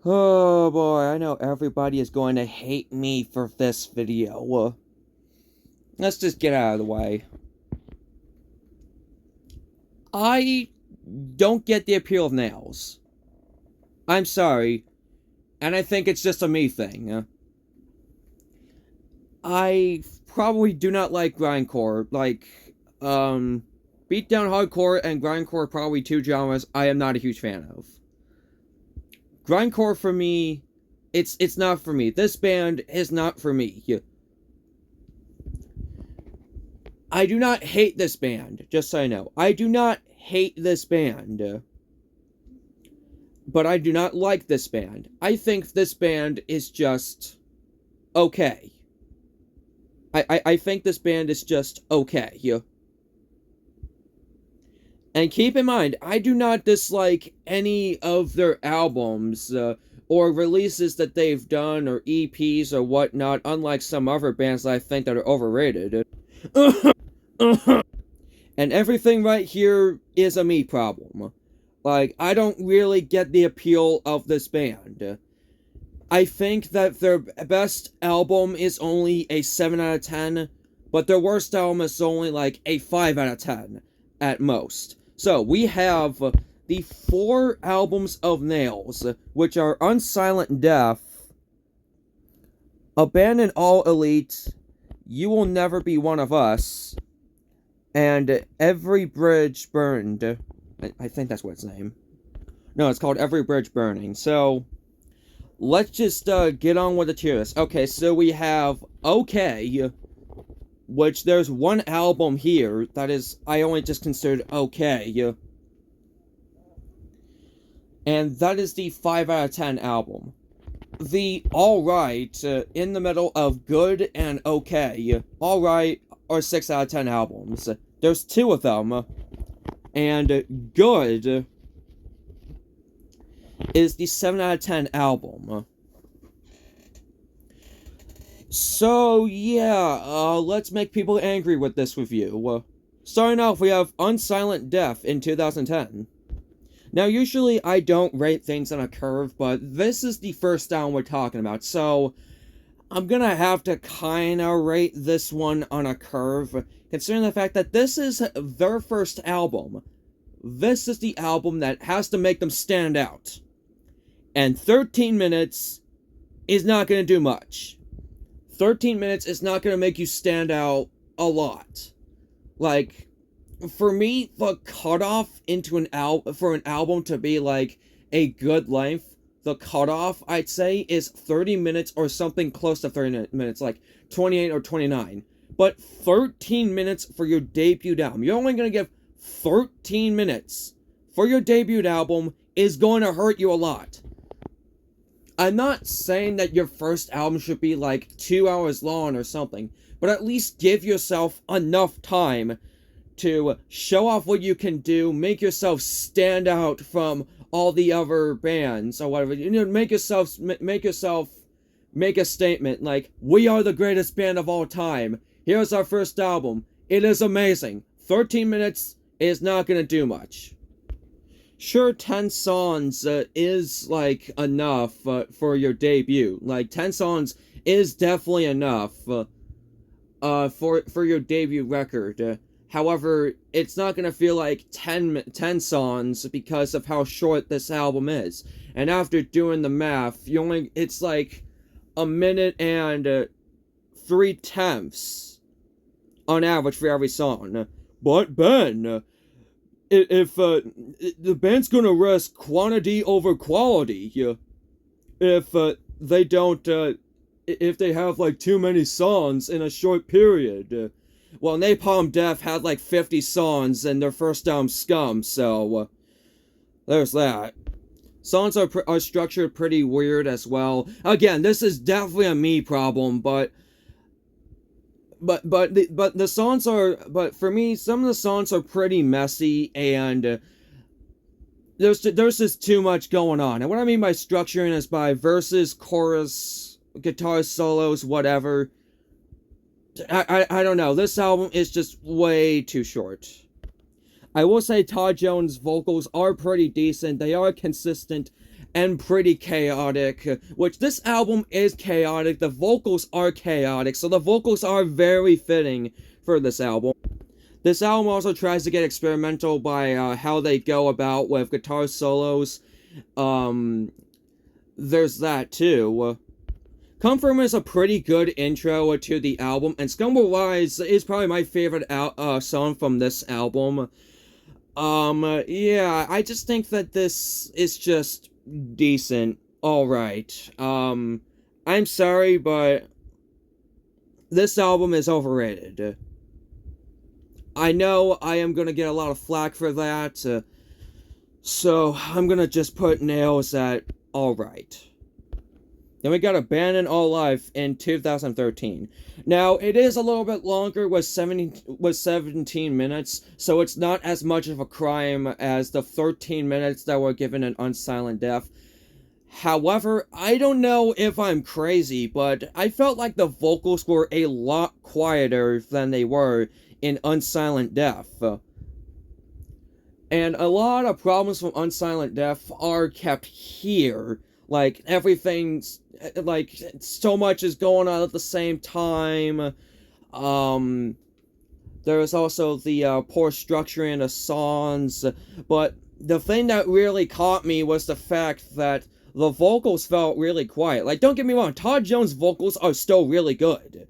Oh boy, I know everybody is going to hate me for this video. Let's just get out of the way. I don't get the appeal of nails. I'm sorry, and I think it's just a me thing. I probably do not like grindcore. Beatdown hardcore and grindcore are probably two genres I am not a huge fan of. Grindcore for me, it's not for me. This band is not for me. I do not hate this band, just so you know. I do not hate this band. But I do not like this band. I think this band is just okay. I think this band is just okay. And keep in mind, I do not dislike any of their albums or releases that they've done or EPs or whatnot, unlike some other bands that I think that are overrated. And everything right here is a me problem. Like, I don't really get the appeal of this band. I think that their best album is only a 7 out of 10, but their worst album is only like a 5 out of 10 at most. So, we have the 4 albums of Nails, which are Unsilent Death, Abandon All Elite, You Will Never Be One of Us, and Every Bridge Burned. I think that's what its name. No, it's called Every Bridge Burning. So, let's just get on with the tier list. Okay, so we have Okay, which there's one album here that is, I only just considered okay. And that is the 5 out of 10 album. The Alright, in the middle of good and okay. Alright are 6 out of 10 albums. There's 2 of them. And Good is the 7 out of 10 album. So, yeah, let's make people angry with this review. Starting off, we have Unsilent Death in 2010. Now, usually I don't rate things on a curve, but this is the first album we're talking about, so I'm gonna have to kinda rate this one on a curve, considering the fact that this is their first album. This is the album that has to make them stand out. And 13 minutes is not gonna do much. 13 minutes is not gonna make you stand out a lot. Like, for me, the cutoff into for an album to be like a good length, the cutoff, I'd say, is 30 minutes or something close to 30 minutes, like 28 or 29. But 13 minutes for your debut album. You're only going to give 13 minutes for your debut album is going to hurt you a lot. I'm not saying that your first album should be like 2 hours long or something, but at least give yourself enough time to show off what you can do, make yourself stand out from all the other bands or whatever. You know, make a statement like, we are the greatest band of all time. Here's our first album. It is amazing. 13 minutes is not gonna do much. Sure, 10 songs is like enough for your debut. Like 10 songs is definitely enough for your debut record. However, it's not gonna feel like 10 songs because of how short this album is. And after doing the math, it's like a minute and 3/10 on average for every song. But Ben, if the band's gonna risk quantity over quality, if they don't, if they have like too many songs in a short period. Well, Napalm Death had like 50 songs in their first album, Scum, so there's that. Songs are structured pretty weird as well. Again, this is definitely a me problem, but the songs are, but for me, some of the songs are pretty messy, and there's just too much going on. And what I mean by structuring is by verses, chorus, guitar solos, whatever. I don't know. This album is just way too short. I will say Todd Jones' vocals are pretty decent. They are consistent and pretty chaotic, which this album is chaotic. The vocals are chaotic, so the vocals are very fitting for this album. This album also tries to get experimental by how they go about with guitar solos. There's that too. Come From is a pretty good intro to the album, and Scumble Rise is probably my favorite song from this album. Yeah, I just think that this is just decent. Alright. I'm sorry, but this album is overrated. I know I am gonna get a lot of flack for that, so I'm gonna just put nails at alright. Then we got Abandon All Life in 2013. Now, it is a little bit longer with 17 minutes, so it's not as much of a crime as the 13 minutes that were given in Unsilent Death. However, I don't know if I'm crazy, but I felt like the vocals were a lot quieter than they were in Unsilent Death. And a lot of problems from Unsilent Death are kept here. Like, everything's, like, so much is going on at the same time. There's also the poor structuring of songs. But the thing that really caught me was the fact that the vocals felt really quiet. Like, don't get me wrong, Todd Jones' vocals are still really good.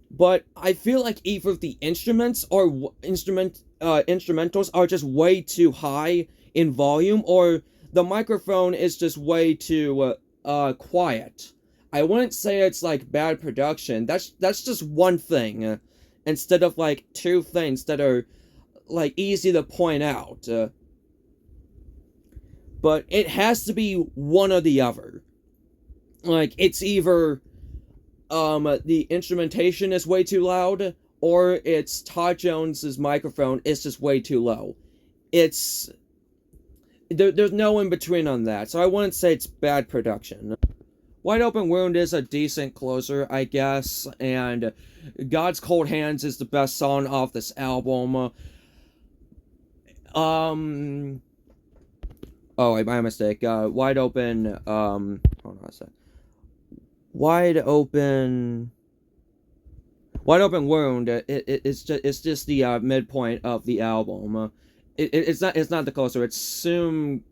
But I feel like either the instruments or instrumentals are just way too high in volume, or the microphone is just way too quiet. I wouldn't say it's like bad production. That's just one thing, instead of like two things that are like easy to point out. But it has to be one or the other. Like, it's either the instrumentation is way too loud, or it's Todd Jones's microphone is just way too low. It's there's no in between on that, so I wouldn't say it's bad production. Wide Open Wound is a decent closer, I guess, and God's Cold Hands is the best song off this album. Oh, wait, my mistake. Wide Open, hold on a sec. Wide Open Wound, it's just the midpoint of the album. It's not the closer. It's Sum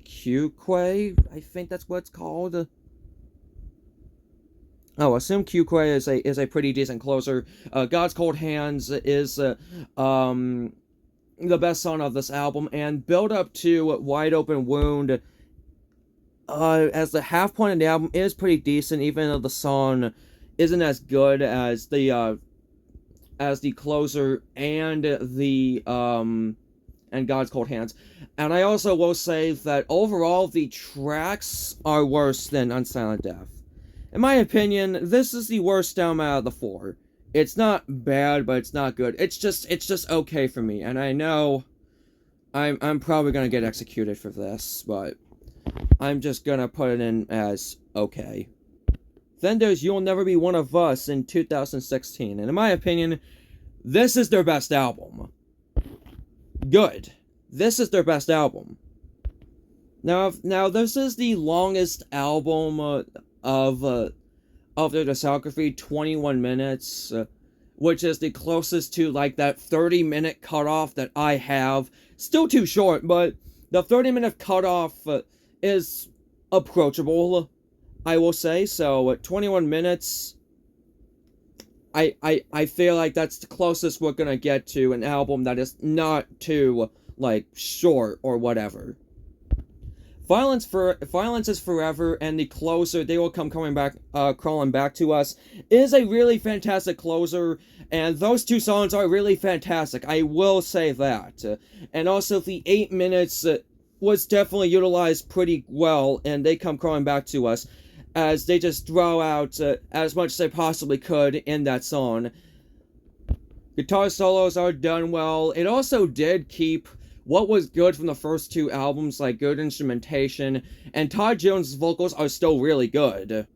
Cuque, I think that's what it's called. Oh, Assume Cuque is a pretty decent closer. God's Cold Hands is the best song of this album, and build up to Wide Open Wound as the half point of the album is pretty decent, even though the song isn't as good as the closer and the and God's Cold Hands. And I also will say that overall the tracks are worse than Unsilent Death. In my opinion, this is the worst album out of the four. It's not bad, but it's not good. It's just okay for me, and I know I'm probably gonna get executed for this, but I'm just gonna put it in as okay. Then there's You'll Never Be One of Us in 2016, and in my opinion, this is their best album. Good. This is their best album. Now this is the longest album of their discography, 21 minutes, which is the closest to like that 30-minute cutoff that I have. Still too short, but the 30-minute cutoff is approachable, I will say. So 21 minutes, I feel like that's the closest we're gonna get to an album that is not too like short or whatever. Violence is Forever and the closer, They Will Come Crawling Back to Us, is a really fantastic closer, and those two songs are really fantastic, I will say that. And also the 8 minutes was definitely utilized pretty well, and They Come Crawling Back to Us, as they just throw out as much as they possibly could in that song. Guitar solos are done well. It also did keep what was good from the first two albums, like good instrumentation, and Todd Jones' vocals are still really good.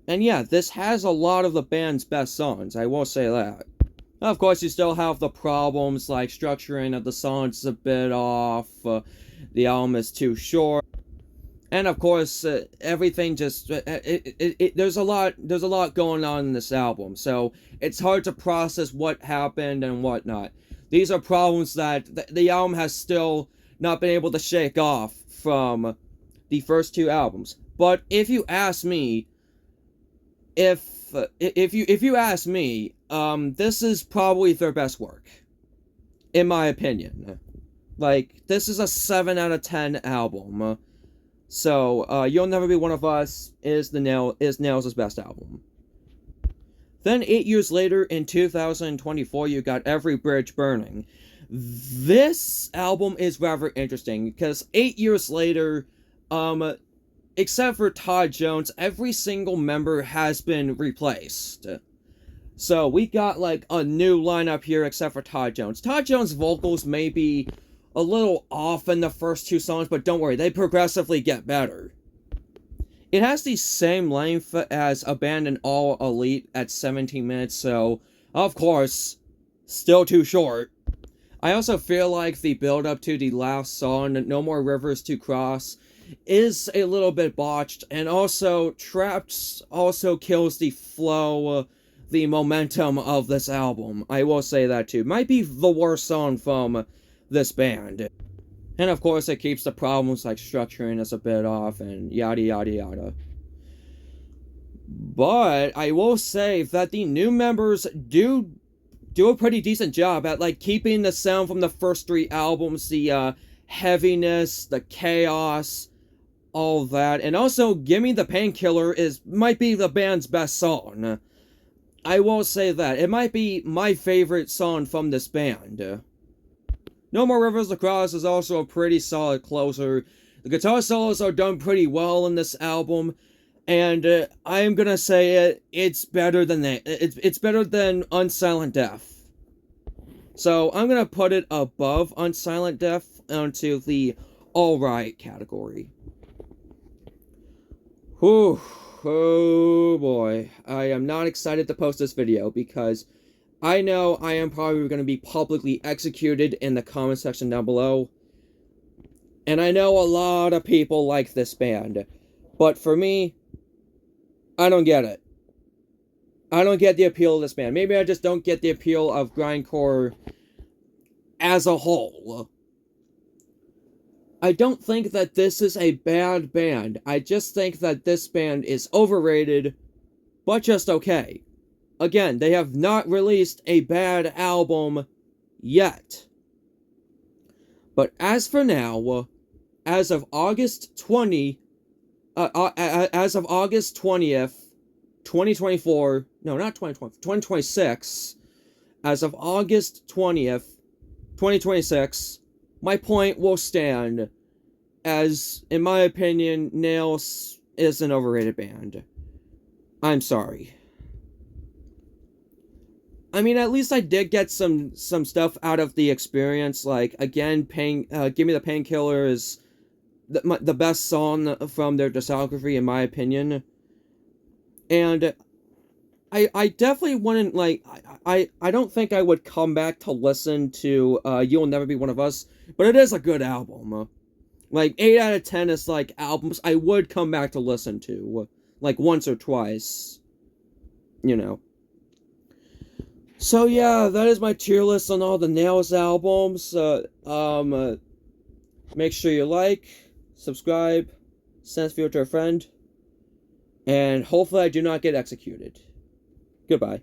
And yeah, this has a lot of the band's best songs, I will say that. Of course, you still have the problems like structuring of the songs is a bit off, the album is too short, And of course, everything just there's a lot going on in this album, so it's hard to process what happened and whatnot. These are problems that the album has still not been able to shake off from the first two albums. But if you ask me, if you ask me, this is probably their best work, in my opinion. Like, this is a 7 out of 10 album. So, You'll Never Be One of Us is Nails' best album. Then 8 years later, in 2024, you got Every Bridge Burning. This album is rather interesting, because 8 years later, except for Todd Jones, every single member has been replaced. So, we got, like, a new lineup here, except for Todd Jones. Todd Jones' vocals may be a little off in the first two songs, but don't worry, they progressively get better. It has the same length as Abandon All Elite at 17 minutes, so, of course, still too short. I also feel like the build-up to the last song, No More Rivers to Cross, is a little bit botched, and also, Trapped also kills the flow, the momentum of this album. I will say that too. Might be the worst song from this band. And of course, it keeps the problems like structuring us a bit off and yada yada yada. But I will say that the new members do a pretty decent job at like keeping the sound from the first three albums, the heaviness, the chaos, all that. And also, Gimme the Painkiller might be the band's best song. I will say that. It might be my favorite song from this band. No More Rivers to Cross is also a pretty solid closer. The guitar solos are done pretty well in this album, and I am gonna say it's better than that. It's better than Unsilent Death. So I'm gonna put it above Unsilent Death onto the alright category. Whew, oh boy, I am not excited to post this video because I know I am probably going to be publicly executed in the comment section down below. And I know a lot of people like this band. But for me, I don't get it. I don't get the appeal of this band. Maybe I just don't get the appeal of grindcore as a whole. I don't think that this is a bad band. I just think that this band is overrated, but just okay. Again, they have not released a bad album yet. But as for now, as of August 20th, 2024, no, not 2020, 2026, as of August 20th, 2026, my point will stand as, in my opinion, Nails is an overrated band. I'm sorry. I mean, at least I did get some stuff out of the experience. Like, again, Give Me the Painkiller is the best song from their discography, in my opinion. And I definitely wouldn't, like, I don't think I would come back to listen to You'll Never Be One of Us, but it is a good album. Like, 8 out of 10 is, like, albums I would come back to listen to, like, once or twice, you know. So yeah, that is my tier list on all the Nails albums. Make sure you like, subscribe, send this video to a friend, and hopefully I do not get executed. Goodbye.